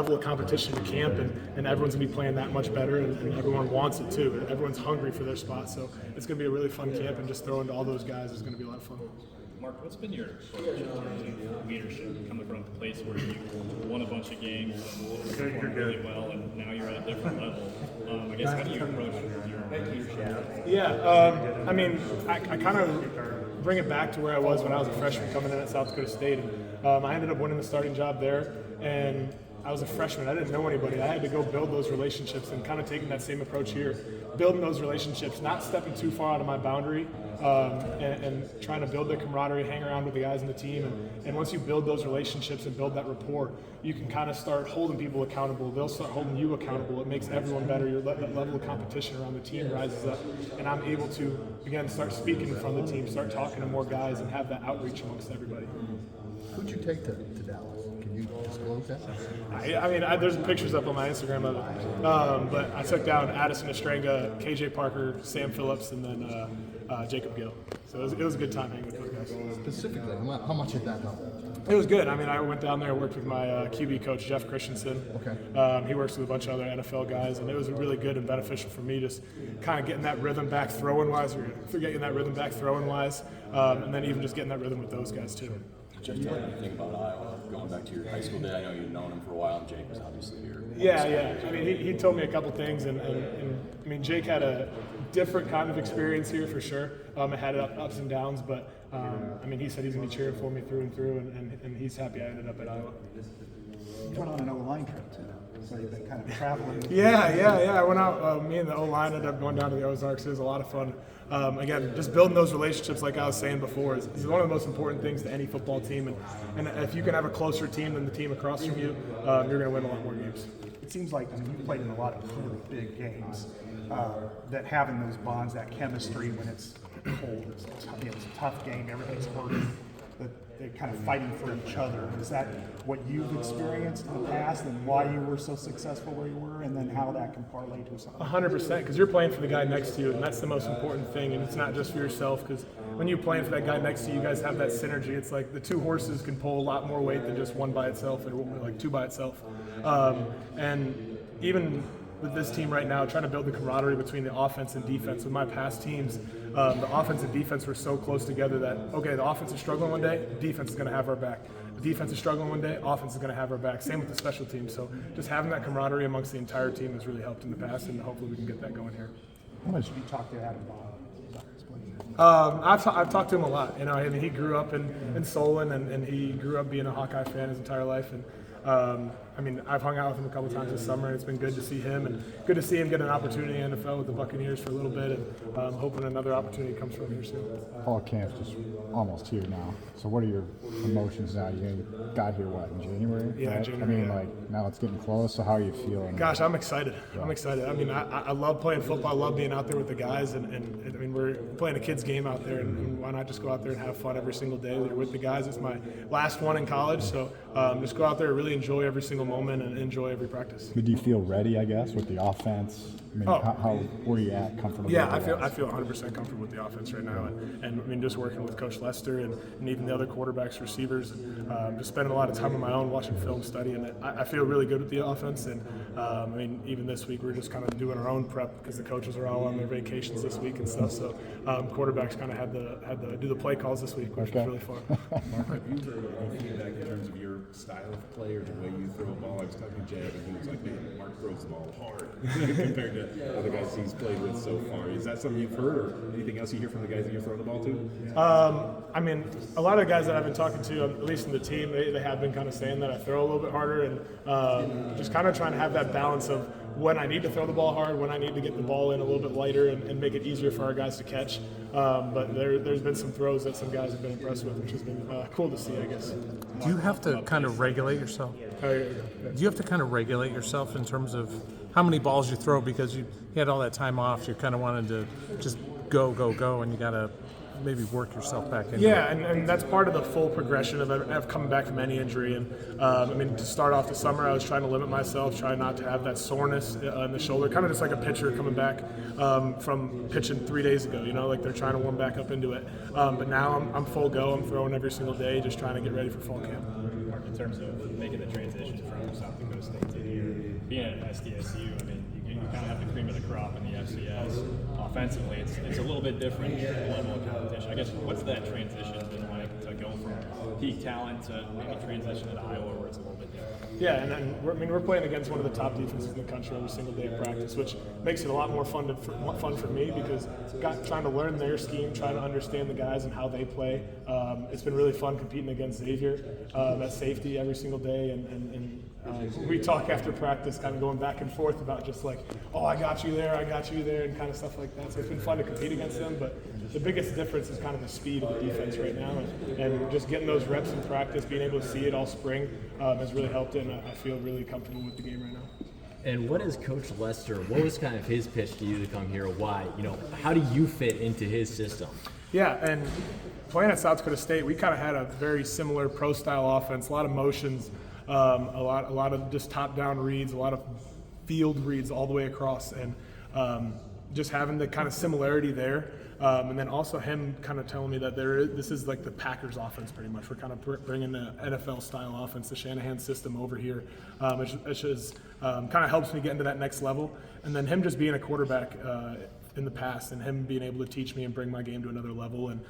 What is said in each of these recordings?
level of competition in camp, and everyone's going to be playing that much better, and everyone wants it too. Everyone's hungry for their spot, so it's going to be a really fun camp, and just throwing to all those guys is going to be a lot of fun. Mark, what's been your approach in terms of leadership coming from a place where you won a bunch of games and performed really well, and now you're at a different level? I guess how do you approach your leadership? Yeah, I mean, I kind of bring it back to where I was when I was a freshman coming in at South Dakota State. And, I ended up winning the starting job there, and I was a freshman. I didn't know anybody. I had to go build those relationships, and kind of taking that same approach here, building those relationships, not stepping too far out of my boundary, and trying to build the camaraderie, hang around with the guys in the team. And once you build those relationships and build that rapport, you can kind of start holding people accountable. They'll start holding you accountable. It makes everyone better. That level of competition around the team rises up. And I'm able to, again, start speaking in front of the team, start talking to more guys, and have that outreach amongst everybody. Who'd you take to Dallas? Can you disclose that? I mean, there's pictures up on my Instagram of it. But I took down Addison Estranga, KJ Parker, Sam Phillips, and then Jacob Gill. So it was a good time hanging with those guys. Specifically, how much did that help? It was good. I mean, I went down there and worked with my QB coach, Jeff Christensen. Okay. He works with a bunch of other NFL guys, and it was really good and beneficial for me, just kind of getting that rhythm back throwing-wise, and then even just getting that rhythm with those guys too. Jeff, tell me what you think about Iowa, going back to your high school day. I know you've known him for a while, and Jake was obviously here. Yeah. I mean, he told me a couple things, and I mean, Jake had a different kind of experience here for sure. It had ups and downs, but I mean, he said he's going to be cheering for me through and through, and he's happy I ended up at Iowa. You went on an O-line trip too, so you've been kind of traveling. Yeah. I went out. Me and the O-line ended up going down to the Ozarks. It was a lot of fun. Again, just building those relationships, like I was saying before, is one of the most important things to any football team. And if you can have a closer team than the team across from you, you're going to win a lot more games. It seems like you played in a lot of really big games. That having those bonds, that chemistry when it's cold, it's a tough game, everything's hurting. They're kind of fighting for each other. Is that what you've experienced in the past, and why you were so successful where you were, and then how that can parlay to something? 100%, because you're playing for the guy next to you, and that's the most important thing. And it's not just for yourself, because when you're playing for that guy next to you, you guys have that synergy. It's like the two horses can pull a lot more weight than just one by itself, or like two by itself. And even with this team right now, trying to build the camaraderie between the offense and defense. With my past teams, the offense and defense were so close together that, okay, the offense is struggling one day, defense is going to have our back. The defense is struggling one day, offense is going to have our back. Same with the special teams. So just having that camaraderie amongst the entire team has really helped in the past, and hopefully we can get that going here. How much have you talked to Adam Bond? I've talked to him a lot. You know, I mean, he grew up in Solon, and he grew up being a Hawkeye fan his entire life. And I mean, I've hung out with him a couple times this summer, and it's been good to see him, and good to see him get an opportunity in the NFL with the Buccaneers for a little bit, and hoping another opportunity comes from here soon. Fall camp's just almost here now. So what are your emotions now? You got here, what, in January? Yeah, right? January. I mean, like, now it's getting close, so how are you feeling? Gosh, I'm excited. I'm excited. I mean, I love playing football. I love being out there with the guys, and I mean, we're playing a kid's game out there, and why not just go out there and have fun every single day with the guys? It's my last one in college, so just go out there and really enjoy every single moment and enjoy every practice. But do you feel ready, I guess, with the offense? I mean, where are you at comfortable? Yeah, I feel 100% comfortable with the offense right now, and I mean, just working with Coach Lester and even the other quarterbacks, receivers, and just spending a lot of time on my own watching film, studying it. I feel really good with the offense, and I mean, even this week we're just kind of doing our own prep because the coaches are all on their vacations this week and stuff. So quarterbacks kind of had to do the play calls this week, which was really fun. Mark, have you heard any feedback in terms of your style of play or the way you throw a ball? I was talking to Jay, and he was like, man, Mark throws the ball hard compared to other guys he's played with so far. Is that something you've heard, or anything else you hear from the guys that you're throwing the ball to? I mean, a lot of the guys that I've been talking to, at least in the team, they have been kind of saying that I throw a little bit harder, and just kind of trying to have that balance of when I need to throw the ball hard, when I need to get the ball in a little bit lighter and make it easier for our guys to catch. But there's been some throws that some guys have been impressed with, which has been cool to see, I guess. Do you have to kind of regulate yourself? Do you have to kind of regulate yourself in terms of how many balls you throw, because you had all that time off, you kind of wanted to just go, and you got to maybe work yourself back in? Yeah, and that's part of the full progression of coming back from any injury. And I mean, to start off the summer, I was trying to limit myself, trying not to have that soreness in the shoulder, kind of just like a pitcher coming back from pitching 3 days ago, you know, like they're trying to warm back up into it. But now I'm full go, I'm throwing every single day, just trying to get ready for fall camp. Mark, in terms of making the transition from South Dakota State to being at SDSU, I mean, you kind of have the cream of the crop in the FCS. Offensively, it's a little bit different level of competition. I guess what's that transition been like to go from peak talent to maybe transition to Iowa where it's a little bit different? Yeah, and we're playing against one of the top defenses in the country every single day of practice, which makes it a lot more fun for me because trying to learn their scheme, trying to understand the guys and how they play. It's been really fun competing against Xavier at safety every single day, and we talk after practice, kind of going back and forth about just like, oh, I got you there, and kind of stuff like that. So it's been fun to compete against them, but the biggest difference is kind of the speed of the defense right now, and just getting those reps in practice, being able to see it all spring has really helped it, and I feel really comfortable with the game right now. And what is Coach Lester, what was kind of his pitch to you to come here? Why? How do you fit into his system? Yeah, and playing at South Dakota State, we kind of had a very similar pro-style offense, a lot of motions, a lot of just top-down reads, a lot of field reads all the way across, and just having the kind of similarity there. And then also him kind of telling me that this is like the Packers offense pretty much. We're kind of bringing the NFL-style offense, the Shanahan system over here, which kind of helps me get into that next level. And then him just being a quarterback in the past and him being able to teach me and bring my game to another level, and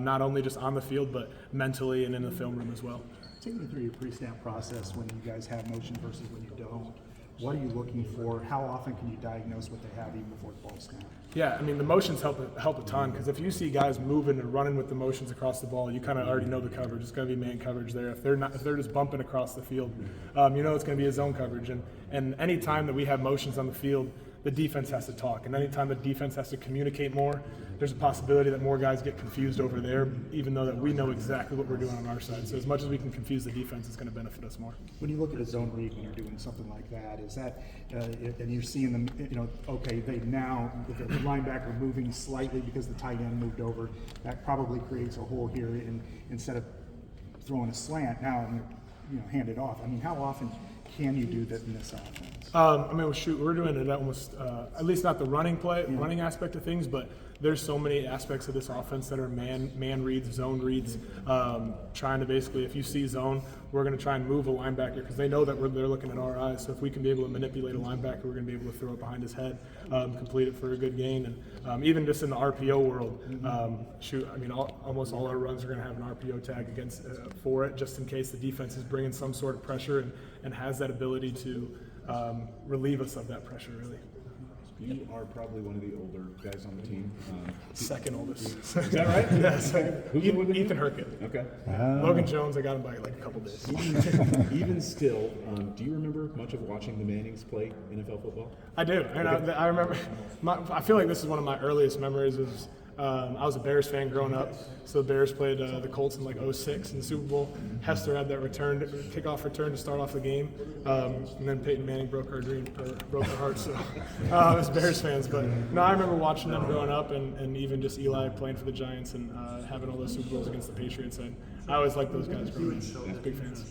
not only just on the field but mentally and in the film room as well. Take me through your pre-snap process when you guys have motion versus when you don't. What are you looking for? How often can you diagnose what they have even before the ball snap? Yeah, I mean, the motions help a ton because if you see guys moving and running with the motions across the ball, you kind of already know the coverage. It's going to be man coverage there. If they're just bumping across the field, you know it's going to be a zone coverage. And any time that we have motions on the field, the defense has to talk. And anytime the defense has to communicate more, there's a possibility that more guys get confused over there, even though that we know exactly what we're doing on our side. So as much as we can confuse the defense, it's going to benefit us more. When you look at a zone read when you're doing something like that, is that, and you're seeing them, okay, they now, if the linebacker moving slightly because the tight end moved over, that probably creates a hole here, and instead of throwing a slant, now, hand it off. I mean, how often can you do that in this offense? We're doing it almost, at least not the running aspect of things, but there's so many aspects of this offense that are man reads, zone reads, trying to basically, if you see zone, we're going to try and move a linebacker because they know that they're looking at our eyes. So if we can be able to manipulate a linebacker, we're going to be able to throw it behind his head, complete it for a good gain. And even just in the RPO world, almost all our runs are going to have an RPO tag against for it, just in case the defense is bringing some sort of pressure and has that ability to relieve us of that pressure, really. You are probably one of the older guys on the team. Second oldest. Is that right? Yeah, second. Who's Ethan Herkett. Okay. Logan Jones, I got him by like a couple days. Even still, do you remember much of watching the Mannings play NFL football? I do. And I remember, I feel like this is one of my earliest memories. I was a Bears fan growing up, so the Bears played the Colts in like 2006 in the Super Bowl. Hester had that kickoff return to start off the game, and then Peyton Manning broke our hearts. So I was Bears fans, but no, I remember watching them growing up, and even just Eli playing for the Giants and having all those Super Bowls against the Patriots. And I always liked those guys growing up, so I was big fans.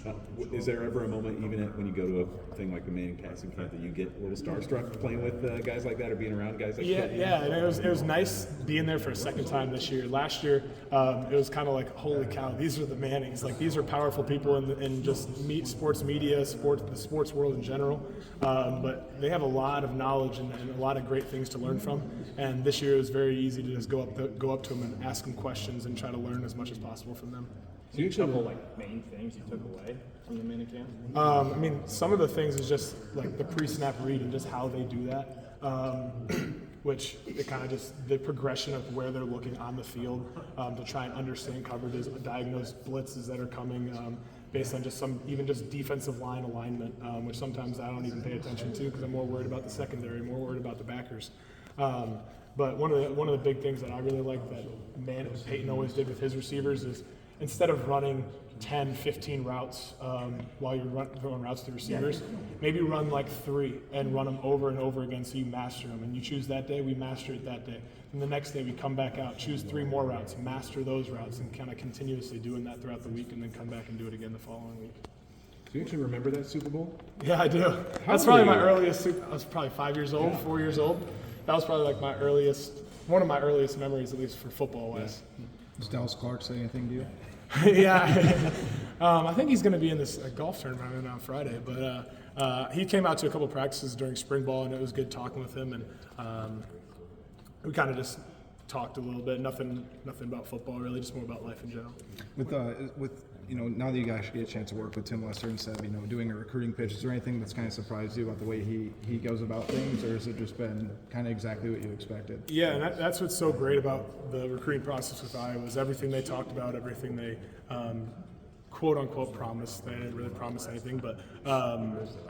Is there ever a moment, even when you go to a thing like the Manning passing camp, that you get a little starstruck playing with guys like that or being around guys like that? Yeah, and it was nice being there for a second time this year. Last year, it was kind of like, holy cow, these are the Mannings. Like, these are powerful people in just sports media, the sports world in general. But they have a lot of knowledge and a lot of great things to learn from. And this year it was very easy to just go up to them and ask them questions and try to learn as much as possible from them. So you actually have main things you took away from the mini camp? Some of the things is just like the pre-snap read and just how they do that, which it kind of just the progression of where they're looking on the field to try and understand coverages, diagnose blitzes that are coming based on just defensive line alignment, which sometimes I don't even pay attention to because I'm more worried about the secondary, more worried about the backers. But one of the big things that I really like that Peyton always did with his receivers is instead of running 10, 15 routes while you're throwing routes to receivers, maybe run like 3 and run them over and over again so you master them. And you choose that day, we master it that day. And the next day we come back out, choose 3 more routes, master those routes, and kind of continuously doing that throughout the week and then come back and do it again the following week. Do you actually remember that Super Bowl? Yeah, I do. That's probably my earliest. I was probably 5 years old, 4 years old. That was probably like one of my earliest memories, at least for football-wise. Does Dallas Clark say anything to you? Yeah, I think he's going to be in this golf tournament on Friday. But he came out to a couple practices during spring ball, and it was good talking with him. And we kind of just talked a little bit. Nothing about football really, just more about life in general. With now that you guys get a chance to work with Tim Lester and Seb, doing a recruiting pitch, is there anything that's kind of surprised you about the way he goes about things, or has it just been kind of exactly what you expected? Yeah, and that's what's so great about the recruiting process with Iowa is everything they talked about, everything they quote unquote promised. They didn't really promise anything, but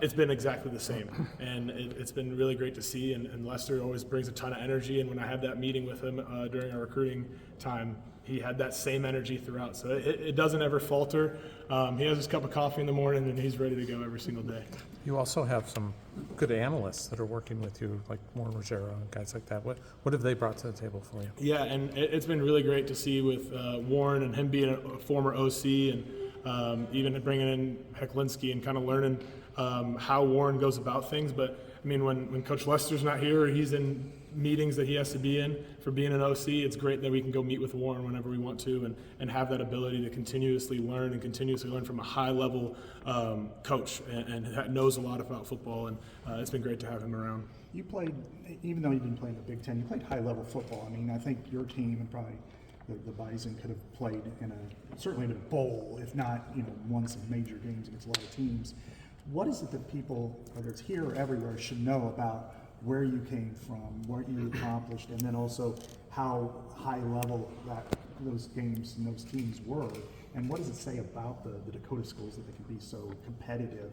it's been exactly the same, and it's been really great to see. And Lester always brings a ton of energy, and when I had that meeting with him during our recruiting time, he had that same energy throughout. So it doesn't ever falter. He has his cup of coffee in the morning, and he's ready to go every single day. You also have some good analysts that are working with you, like Warren Ruggiero and guys like that. What have they brought to the table for you? Yeah, and it's been really great to see with Warren and him being a former OC, and even bringing in Hecklinski and kind of learning how Warren goes about things. But I mean, when Coach Lester's not here, or he's in meetings that he has to be in for being an OC, it's great that we can go meet with Warren whenever we want to, and have that ability to continuously learn from a high level coach and knows a lot about football, and it's been great to have him around. You played, even though you didn't play in the Big Ten, you played high-level football. I mean, I think your team and probably the Bison could have played certainly in a bowl, if not, won some major games against a lot of teams. What is it that people, whether it's here or everywhere, should know about where you came from, what you accomplished, and then also how high level those games and those teams were, and what does it say about the Dakota schools that they can be so competitive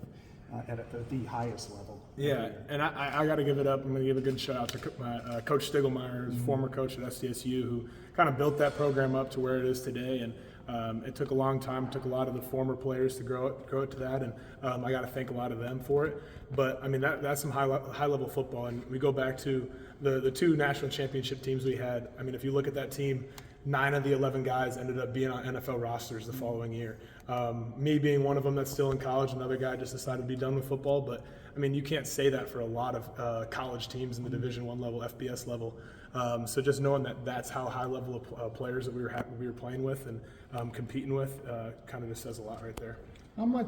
at the highest level? Yeah, and I got to give it up. I'm going to give a good shout out to my Coach Stiglmeyer, who's former coach at SDSU, who kind of built that program up to where it is today. And it took a long time. It took a lot of the former players to grow it to that, and I got to thank a lot of them for it. But I mean, that's some high level football. And we go back to the two national championship teams we had. I mean, if you look at that team, 9 of the 11 guys ended up being on NFL rosters the following year. Me being one of them that's still in college, another guy just decided to be done with football. But I mean, you can't say that for a lot of college teams in the Division I level, FBS level. So just knowing that that's how high level of players that we were playing with and competing with kind of just says a lot right there. How much